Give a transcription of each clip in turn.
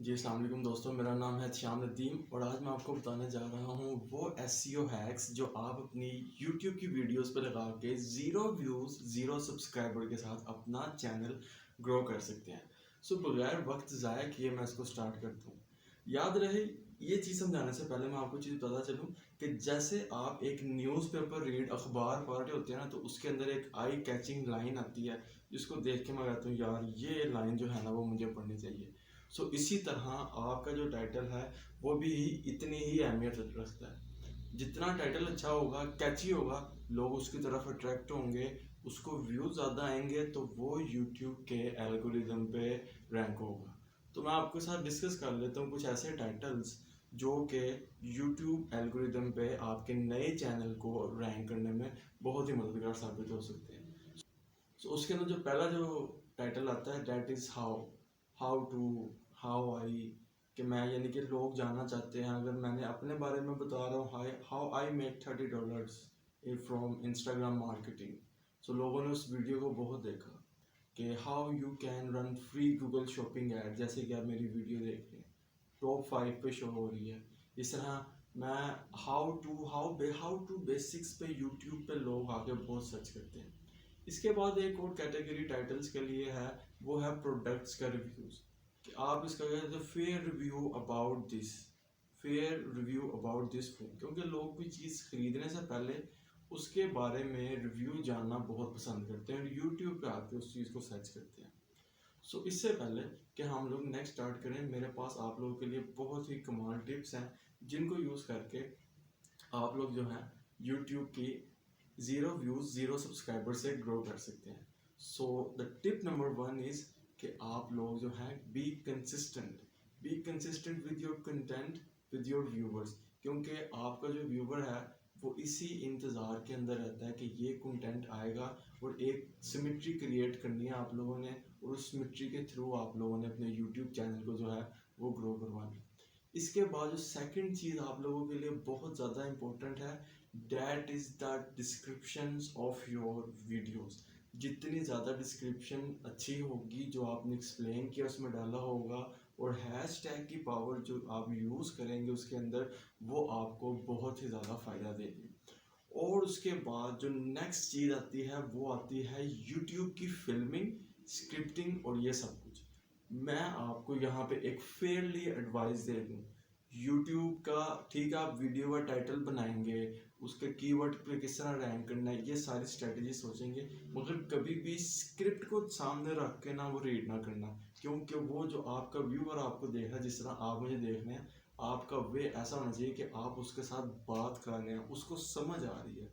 जी, अस्सलाम वालेकुम दोस्तों, मेरा नाम है श्याम नदीम और आज मैं आपको बताने जा रहा हूँ वो एसईओ हैक्स जो आप अपनी यूट्यूब की वीडियोस पे लगा के ज़ीरो व्यूज़, ज़ीरो सब्सक्राइबर के साथ अपना चैनल ग्रो कर सकते हैं। सो बगैर वक्त ज़ाया किए मैं इसको स्टार्ट करता हूँ। याद रहे, ये चीज़ समझाने से पहले मैं आपको चीज़ बताता चलूँ कि जैसे आप एक न्यूज़पेपर रीड अखबार पढ़ रहे होते हैं ना, तो उसके अंदर एक आई कैचिंग लाइन आती है जिसको देख के मैं कहता हूँ यार ये लाइन जो है ना वो मुझे पढ़नी चाहिए। सो इसी तरह आपका जो टाइटल है वो भी इतनी ही अहमियत रखता है। जितना टाइटल अच्छा होगा, कैची होगा, लोग उसकी तरफ अट्रैक्ट होंगे, उसको व्यूज ज़्यादा आएंगे तो वो यूट्यूब के एल्गोरिदम पे रैंक होगा। तो मैं आपके साथ डिस्कस कर लेता हूँ कुछ ऐसे टाइटल्स जो कि यूट्यूब एल्गोरिदम पे आपके नए चैनल को रैंक करने में बहुत ही मददगार साबित हो सकते हैं। उसके अंदर जो पहला जो टाइटल आता है that is how to how I, कि मैं यानी कि लोग जानना चाहते हैं, अगर मैंने अपने बारे में बता रहा हूँ how I make $30 from Instagram marketing. So लोगों ने उस वीडियो को बहुत देखा कि how you can run free Google shopping ad, जैसे कि आप मेरी वीडियो देख रहे हैं टॉप 5 पे शो हो रही है। इस तरह मैं हाउ टू बेसिक्स पे यूट्यूब पे लोग आके बहुत सर्च करते हैं। इसके बाद एक और कैटेगरी टाइटल्स के लिए है, वो है प्रोडक्ट्स का रिव्यूज, कि आप इसका कहते हैं fair review about this phone, क्योंकि लोग कोई चीज़ खरीदने से पहले उसके बारे में रिव्यू जानना बहुत पसंद करते हैं और यूट्यूब पे आके उस चीज़ को सर्च करते हैं। इससे पहले कि हम लोग नेक्स्ट स्टार्ट करें, मेरे पास आप लोगों के लिए बहुत ही कमाल टिप्स हैं जिनको यूज़ करके आप लोग जो है यूट्यूब की ज़ीरो व्यूज़ ज़ीरो सब्सक्राइबर से ग्रो कर सकते हैं। So the tip number 1 is कि आप लोग जो है be consistent with your content, with your viewers, क्योंकि आपका जो व्यूवर है वो इसी इंतज़ार के अंदर रहता है कि ये कंटेंट आएगा और एक सिमेट्री क्रिएट करनी है आप लोगों ने, और उस सिमेट्री के थ्रू आप लोगों ने अपने यूट्यूब चैनल को जो है वो ग्रो करवाना है। इसके बाद जो सेकंड चीज़ आप लोगों के लिए बहुत ज़्यादा इम्पोर्टेंट है, that is the descriptions of your videos. जितनी ज़्यादा डिस्क्रिप्शन अच्छी होगी, जो आपने एक्सप्लेन किया उसमें डाला होगा, और हैश टैग की पावर जो आप यूज़ करेंगे उसके अंदर, वो आपको बहुत ही ज़्यादा फ़ायदा देगी। और उसके बाद जो नेक्स्ट चीज़ आती है वो आती है यूट्यूब की फिल्मिंग, स्क्रिप्टिंग और ये सब कुछ। मैं आपको यहाँ पे एक फेयरली एडवाइस दे दूँ, यूट्यूब का ठीक है, आप वीडियो का टाइटल बनाएंगे, उसके कीवर्ड पे किस तरह रैंक करना है, ये सारी स्ट्रेटजी सोचेंगे, मगर कभी भी स्क्रिप्ट को सामने रख के ना वो रीड ना करना, क्योंकि वो जो आपका व्यूअर आपको देख रहा है, जिस तरह आप मुझे देख रहे हैं, आपका वे ऐसा होना चाहिए कि आप उसके साथ बात कर रहे हैं, उसको समझ आ रही है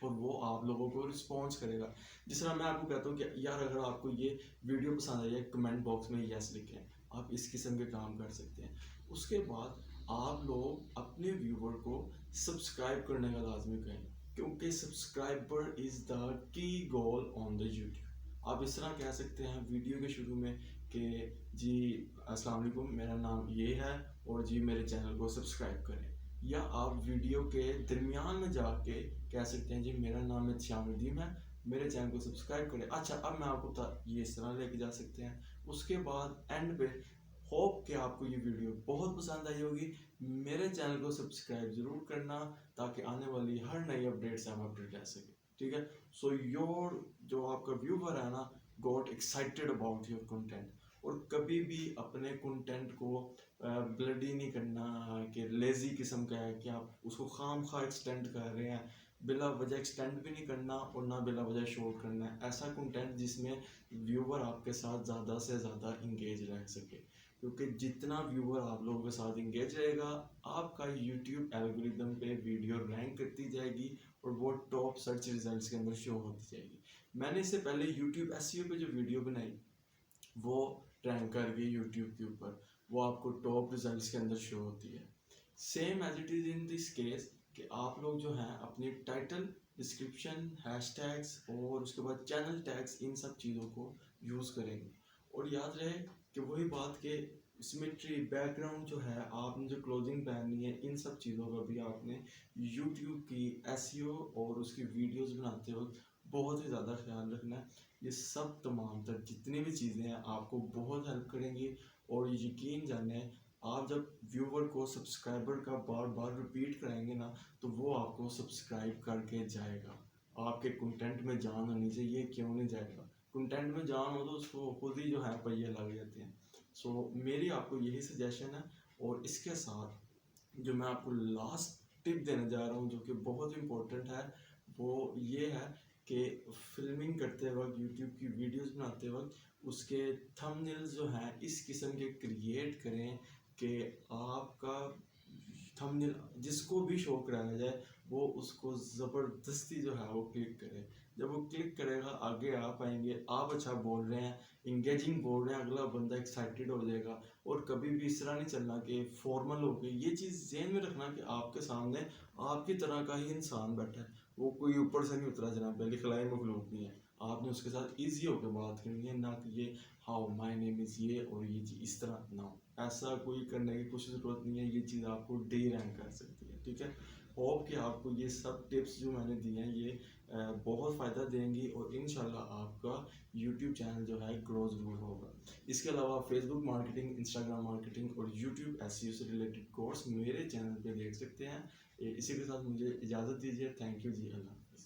और वो आप लोगों को रिस्पॉन्स करेगा। जिस तरह मैं आपको कहता हूँ कि यार अगर आपको ये वीडियो पसंद आई है, कमेंट बॉक्स में यस लिखें, आप इस किस्म के काम कर सकते हैं। उसके बाद आप लोग अपने व्यूवर को सब्सक्राइब करने का लाजमी कहें, क्योंकि subscriber is the key goal on the YouTube. आप इस तरह कह सकते हैं वीडियो के शुरू में कि जी अस्सलाम वालेकुम, मेरा नाम ये है और जी मेरे चैनल को सब्सक्राइब करें। या आप वीडियो के दरमियान में जाके कह सकते हैं जी मेरा नाम है श्याम नदीम है, मेरे चैनल को सब्सक्राइब करें। अच्छा, अब मैं आपको ये इस तरह लेके जा सकते हैं। उसके बाद एंड पे होप कि आपको ये वीडियो बहुत पसंद आई होगी, मेरे चैनल को सब्सक्राइब ज़रूर करना ताकि आने वाली हर नई अपडेट से हम अपडेट रह सकें। ठीक है, सो योर जो आपका व्यूवर है ना, got excited about your content. और कभी भी अपने कंटेंट को ब्लडी नहीं करना कि लेज़ी किस्म का है कि आप उसको खाम खा एक्सटेंड कर रहे हैं, बिला वजह एक्सटेंड भी नहीं करना और ना बिला वजह शॉर्ट करना है। ऐसा कंटेंट जिसमें व्यूवर आपके साथ ज़्यादा से ज़्यादा इंगेज रह सके, क्योंकि जितना व्यूवर आप लोगों के साथ इंगेज रहेगा, आपका यूट्यूब एल्गोरिदम पे वीडियो रैंक करती जाएगी और वो टॉप सर्च रिजल्ट्स के अंदर शो होती जाएगी। मैंने इससे पहले यूट्यूब एसईओ पे जो वीडियो बनाई वो रैंक कर गई यूट्यूब के ऊपर, वो आपको टॉप रिजल्ट्स के अंदर शो होती है। Same as it is in this case कि आप लोग जो हैं अपनी टाइटल, डिस्क्रिप्शन, हैशटैग्स और उसके बाद चैनल टैग्स, इन सब चीज़ों को यूज़ करेंगे। और याद रहे कि वही बात के सिमेट्री, बैकग्राउंड जो है, आपने जो क्लोथिंग पहननी है, इन सब चीज़ों का भी आपने यूट्यूब की एसईओ और उसकी वीडियोस बनाते वक्त बहुत ही ज़्यादा ख्याल रखना है। ये सब तमाम तर जितनी भी चीज़ें हैं आपको बहुत हेल्प करेंगी और यकीन जाने आप जब व्यूवर को सब्सक्राइबर का बार बार रिपीट कराएंगे ना, तो वो आपको सब्सक्राइब करके जाएगा। आपके कंटेंट में जान होनी चाहिए, क्यों नहीं जाएगा? कंटेंट में जान हो तो उसको खुद ही जो है पहिए लग जाते हैं। सो मेरी आपको यही सजेशन है। और इसके साथ जो मैं आपको लास्ट टिप देने जा रहा हूँ, जो कि बहुत इम्पोर्टेंट है, वो ये है कि फिल्मिंग करते वक्त, यूट्यूब की वीडियोस बनाते वक्त उसके थंबनेल्स जो हैं इस किस्म के क्रिएट करें कि आपका थंबनेल जिसको भी शो कराया जाए वो उसको ज़बरदस्ती जो है वो क्लिक करे। जब वो क्लिक करेगा आगे आ पाएंगे, आप अच्छा बोल रहे हैं, इंगेजिंग बोल रहे हैं, अगला बंदा एक्साइटेड हो जाएगा। और कभी भी इस तरह नहीं चलना कि फॉर्मल हो गई। ये चीज़ ज़हन में रखना कि आपके सामने आपकी तरह का ही इंसान बैठा है, वो कोई ऊपर से नहीं उतरा जनाब, पहले खिलाई मखलूक नहीं है। आपने उसके साथ ईजी होकर बात करनी है, ना कि ये हाउ माय नेम इज़ ये और ये चीज़ इस तरह ना हो। ऐसा कोई करने की कुछ ज़रूरत नहीं है, ये चीज़ आपको डी रैंक कर सकती है। ठीक है, होप कि आपको ये सब टिप्स जो मैंने दिए हैं ये बहुत फ़ायदा देंगी और इंशाल्लाह आपका यूट्यूब चैनल जो है ग्रो ज़रूर होगा। इसके अलावा फेसबुक मार्केटिंग, इंस्टाग्राम मार्केटिंग और यूट्यूब एसईओ से रिलेटेड कोर्स मेरे चैनल पे देख सकते हैं। इसी के साथ मुझे इजाज़त दीजिए। थैंक यू जी, अल्लाह हाफ़िज़।